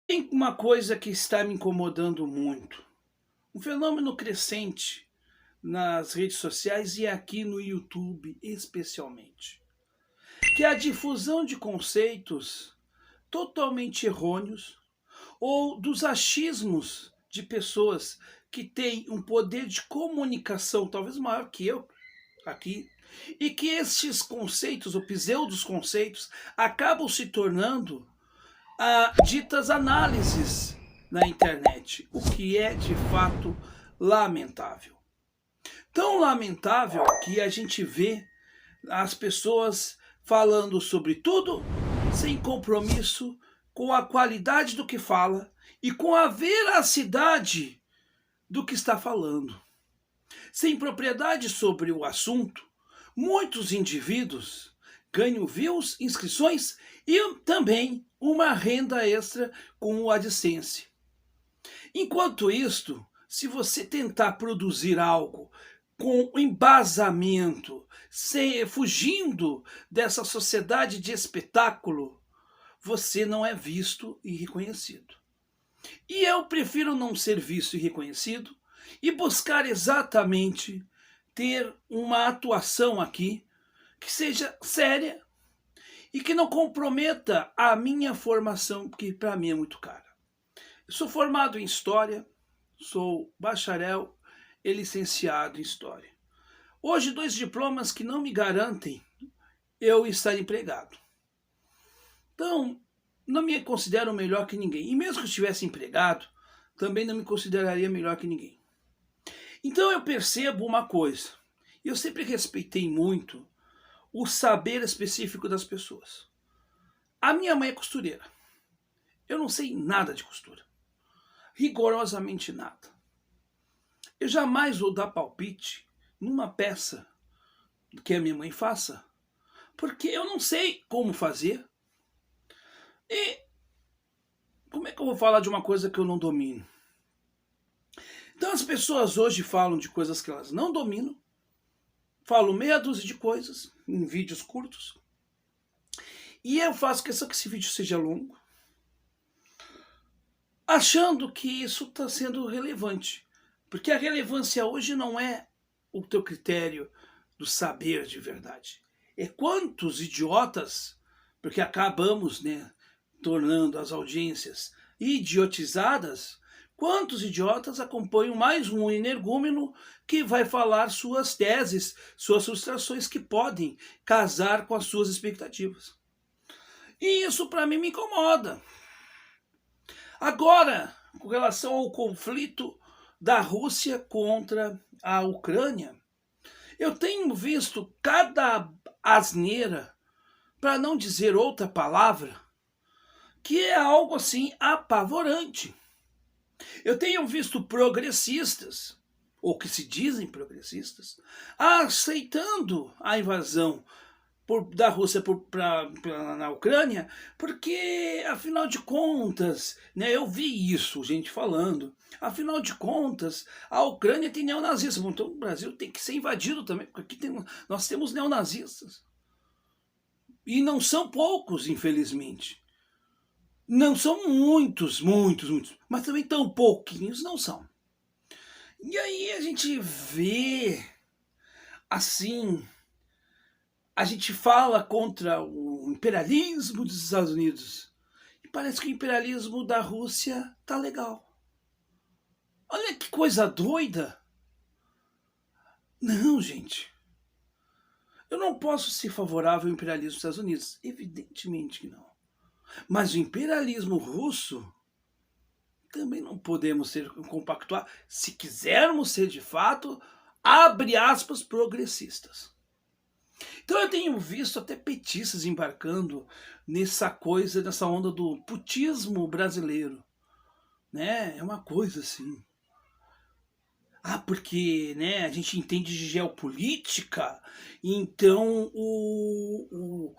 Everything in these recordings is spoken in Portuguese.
Tem uma coisa que está me incomodando muito, um fenômeno crescente nas redes sociais e aqui no YouTube especialmente, que é a difusão de conceitos totalmente errôneos ou dos achismos de pessoas que têm um poder de comunicação talvez maior que eu aqui, e que estes conceitos, ou pseudos conceitos, acabam se tornando ditas análises na internet, o que é de fato lamentável. Tão lamentável que a gente vê as pessoas falando sobre tudo sem compromisso com a qualidade do que fala e com a veracidade do que está falando. Sem propriedade sobre o assunto, muitos indivíduos ganham views, inscrições e também uma renda extra com o AdSense. Enquanto isto, se você tentar produzir algo com embasamento, fugindo dessa sociedade de espetáculo, você não é visto e reconhecido. E eu prefiro não ser visto e reconhecido e buscar exatamente ter uma atuação aqui que seja séria e que não comprometa a minha formação, que para mim é muito cara. Eu sou formado em História, sou bacharel e licenciado em História. Hoje, dois diplomas que não me garantem eu estar empregado. Então, não me considero melhor que ninguém. E mesmo que eu estivesse empregado, também não me consideraria melhor que ninguém. Então eu percebo uma coisa. Eu sempre respeitei muito o saber específico das pessoas. A minha mãe é costureira. Eu não sei nada de costura. Rigorosamente nada. Eu jamais vou dar palpite numa peça que a minha mãe faça, porque eu não sei como fazer. E como é que eu vou falar de uma coisa que eu não domino? Então as pessoas hoje falam de coisas que elas não dominam, falam meia dúzia de coisas em vídeos curtos, e eu faço questão que esse vídeo seja longo, achando que isso está sendo relevante. Porque a relevância hoje não é o teu critério do saber de verdade. É quantos idiotas, porque acabamos, né, tornando as audiências idiotizadas, quantos idiotas acompanham mais um energúmeno que vai falar suas teses, suas frustrações que podem casar com as suas expectativas. E isso para mim me incomoda. Agora, com relação ao conflito da Rússia contra a Ucrânia, eu tenho visto cada asneira, para não dizer outra palavra, que é algo assim apavorante. Eu tenho visto progressistas, ou que se dizem progressistas, aceitando a invasão da Rússia na Ucrânia, porque, afinal de contas, né, eu vi isso, gente falando, afinal de contas, a Ucrânia tem neonazistas, então o Brasil tem que ser invadido também, porque aqui nós temos neonazistas. E não são poucos, infelizmente. Não são muitos, mas também tão pouquinhos não são. E aí a gente vê, assim, a gente fala contra o imperialismo dos Estados Unidos. E parece que o imperialismo da Rússia tá legal. Olha que coisa doida. Não, gente. Eu não posso ser favorável ao imperialismo dos Estados Unidos. Evidentemente que não. Mas o imperialismo russo também não podemos compactuar. Se quisermos ser de fato, abre aspas, progressistas. Então eu tenho visto até petistas embarcando nessa coisa, nessa onda do putismo brasileiro, né? É uma coisa assim. Ah, porque, né, a gente entende de geopolítica, então o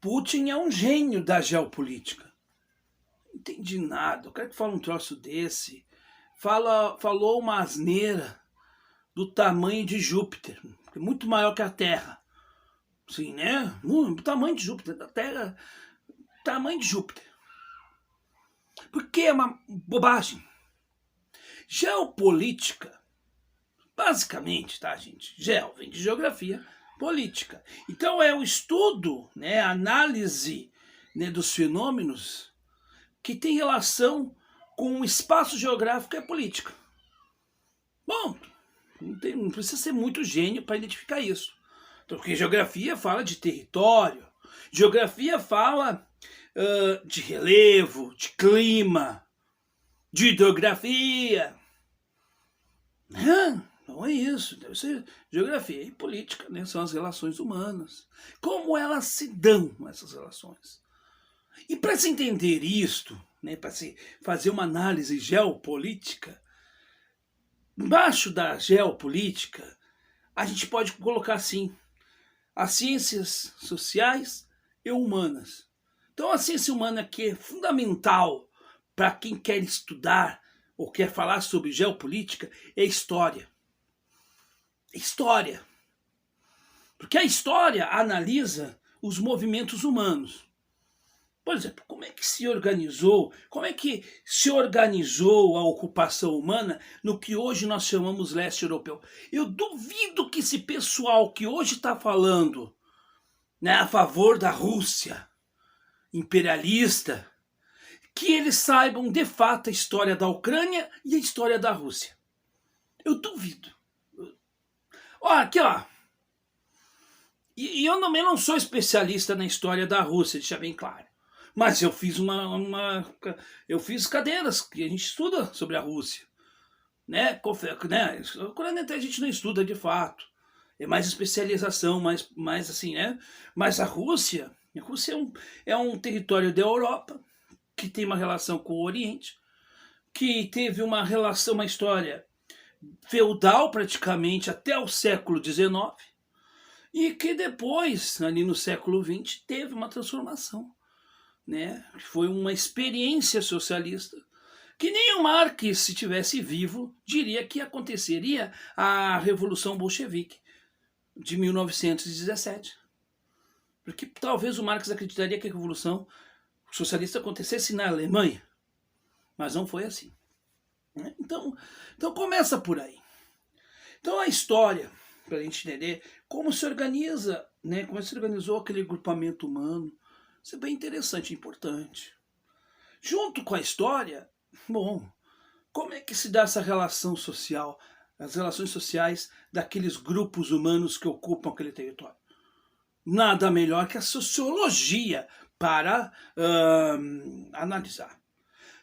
Putin é um gênio da geopolítica. Não entendi nada. O cara que fala um troço desse falou uma asneira do tamanho de Júpiter, que é muito maior que a Terra. Sim, né? O tamanho de Júpiter, da Terra, tamanho de Júpiter. Porque é uma bobagem. Geopolítica, basicamente, tá, gente? Geo vem de geografia, política. Então é o estudo, né, a análise, né, dos fenômenos que tem relação com o espaço geográfico e a política. Bom, não precisa ser muito gênio para identificar isso. Então, porque geografia fala de território, geografia fala de relevo, de clima, de hidrografia. Não é isso, deve ser geografia e política, né? São as relações humanas. Como elas se dão, essas relações. E para se entender isto, né, para se fazer uma análise geopolítica, embaixo da geopolítica, a gente pode colocar assim, as ciências sociais e humanas. Então a ciência humana que é fundamental para quem quer estudar ou quer falar sobre geopolítica é a história. História. Porque a história analisa os movimentos humanos. Por exemplo, como é que se organizou a ocupação humana no que hoje nós chamamos leste europeu? Eu duvido que esse pessoal que hoje está falando, né, a favor da Rússia imperialista, que eles saibam de fato a história da Ucrânia e a história da Rússia. Eu duvido. Ó, aqui, ó. E eu também não sou especialista na história da Rússia, deixa bem claro. Mas eu fiz eu fiz cadeiras que a gente estuda sobre a Rússia, né? A Ucrânia até a gente não estuda de fato. É mais especialização, mais assim, né? Mas a Rússia é um território da Europa que tem uma relação com o Oriente, que teve uma história feudal praticamente até o século XIX, e que depois, ali no século XX, teve uma transformação, né? Foi uma experiência socialista que nem o Marx, se tivesse vivo, diria que aconteceria a Revolução Bolchevique de 1917. Porque talvez o Marx acreditaria que a Revolução Socialista acontecesse na Alemanha, mas não foi assim. Então começa por aí. Então a história, para a gente entender como se organiza, né, como se organizou aquele grupamento humano, isso é bem interessante e importante. Junto com a história, bom, como é que se dá essa relação social, as relações sociais daqueles grupos humanos que ocupam aquele território? Nada melhor que a sociologia para analisar.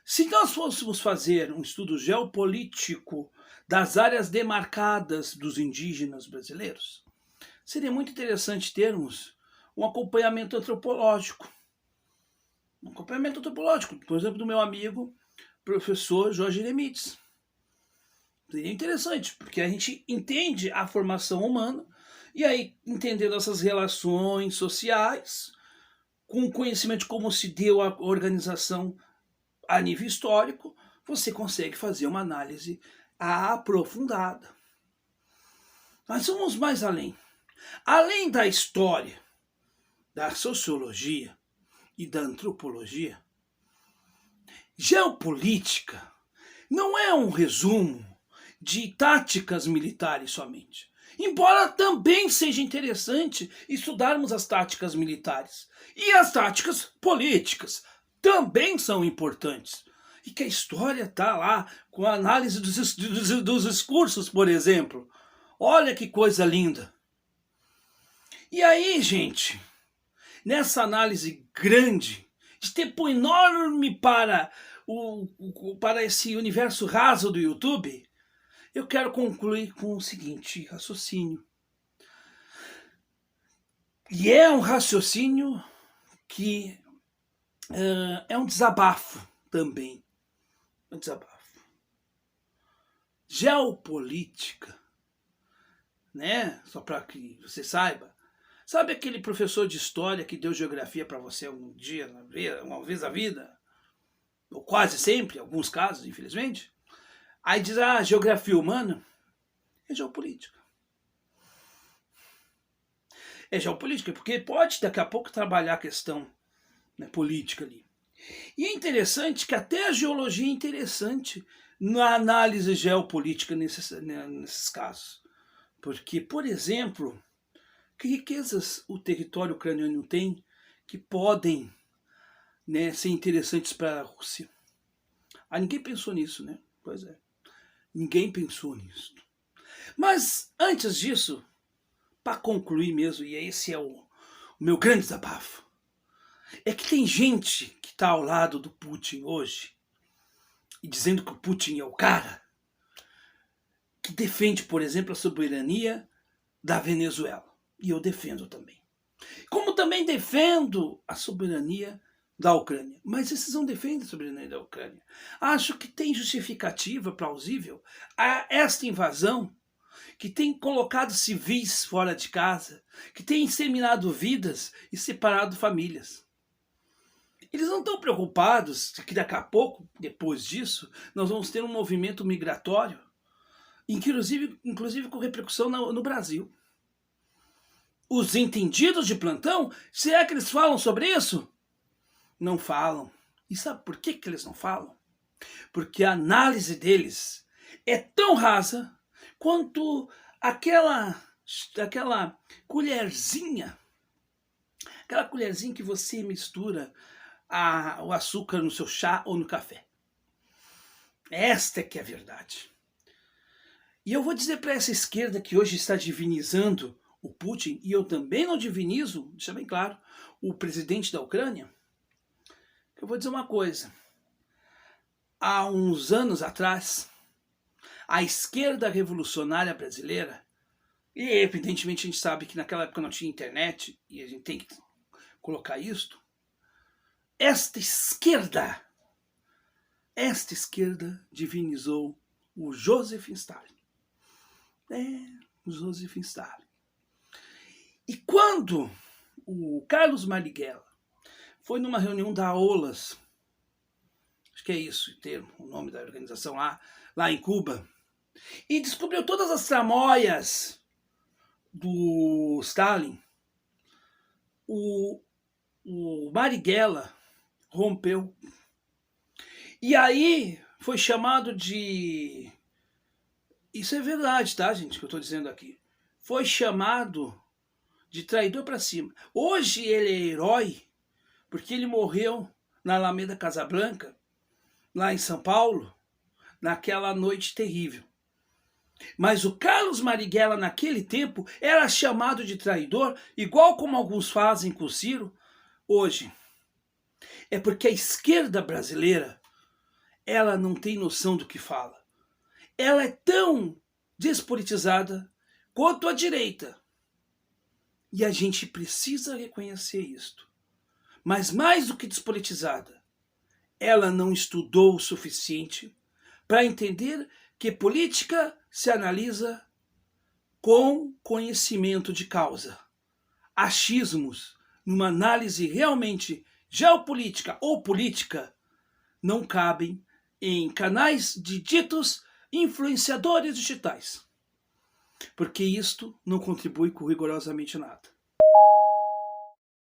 Se nós fôssemos fazer um estudo geopolítico das áreas demarcadas dos indígenas brasileiros, seria muito interessante termos um acompanhamento antropológico. Um acompanhamento antropológico, por exemplo, do meu amigo, professor Jorge Lemites. Seria interessante, porque a gente entende a formação humana, e aí, entendendo essas relações sociais, com conhecimento de como se deu a organização a nível histórico, você consegue fazer uma análise aprofundada. Mas vamos mais além. Além da história, da sociologia e da antropologia, geopolítica não é um resumo de táticas militares somente. Embora também seja interessante estudarmos as táticas militares. E as táticas políticas também são importantes. E que a história está lá com a análise dos discursos, por exemplo. Olha que coisa linda. E aí, gente, nessa análise grande, de tempo enorme para esse universo raso do YouTube, eu quero concluir com o seguinte raciocínio. E é um raciocínio que é um desabafo também. Um desabafo. Geopolítica, né? Só para que você saiba. Sabe aquele professor de história que deu geografia para você um dia, uma vez na vida? Ou quase sempre, em alguns casos, infelizmente. Aí diz, geografia humana é geopolítica. É geopolítica, porque pode daqui a pouco trabalhar a questão, né, política ali. E é interessante que até a geologia é interessante na análise geopolítica nesses casos. Porque, por exemplo, que riquezas o território ucraniano tem que podem, né, ser interessantes para a Rússia? Ah, ninguém pensou nisso, né? Pois é, ninguém pensou nisso. Mas antes disso, para concluir mesmo, e esse é o meu grande desabafo, é que tem gente que está ao lado do Putin hoje e dizendo que o Putin é o cara que defende, por exemplo, a soberania da Venezuela. E eu defendo também. Como também defendo a soberania da Ucrânia. Mas esses não defendem a soberania da Ucrânia. Acho que tem justificativa plausível a esta invasão, que tem colocado civis fora de casa, que tem inseminado vidas e separado famílias. Eles não estão preocupados que daqui a pouco, depois disso, nós vamos ter um movimento migratório, inclusive com repercussão no Brasil. Os entendidos de plantão, se é que eles falam sobre isso? Não falam. E sabe por que eles não falam? Porque a análise deles é tão rasa quanto aquela colherzinha, que você mistura o açúcar no seu chá ou no café. Esta é que é a verdade. E eu vou dizer para essa esquerda que hoje está divinizando o Putin, e eu também não divinizo, deixa bem claro, o presidente da Ucrânia, que eu vou dizer uma coisa. Há uns anos atrás, a esquerda revolucionária brasileira, e evidentemente a gente sabe que naquela época não tinha internet, e a gente tem que colocar isto, esta esquerda divinizou o Joseph Stalin. O Joseph Stalin. E quando o Carlos Marighella foi numa reunião da OLAS, acho que é isso o nome da organização lá em Cuba, e descobriu todas as tramóias do Stalin, o Marighella rompeu. E aí foi chamado de... Isso é verdade, tá, gente, que eu tô dizendo aqui. Foi chamado de traidor para cima. Hoje ele é herói porque ele morreu na Alameda Casablanca, lá em São Paulo, naquela noite terrível. Mas o Carlos Marighella, naquele tempo, era chamado de traidor, igual como alguns fazem com o Ciro hoje. É porque a esquerda brasileira, ela não tem noção do que fala. Ela é tão despolitizada quanto a direita. E a gente precisa reconhecer isto. Mas mais do que despolitizada, ela não estudou o suficiente para entender que política se analisa com conhecimento de causa. Achismos, numa análise realmente geopolítica ou política, não cabem em canais de ditos influenciadores digitais. Porque isto não contribui com rigorosamente nada.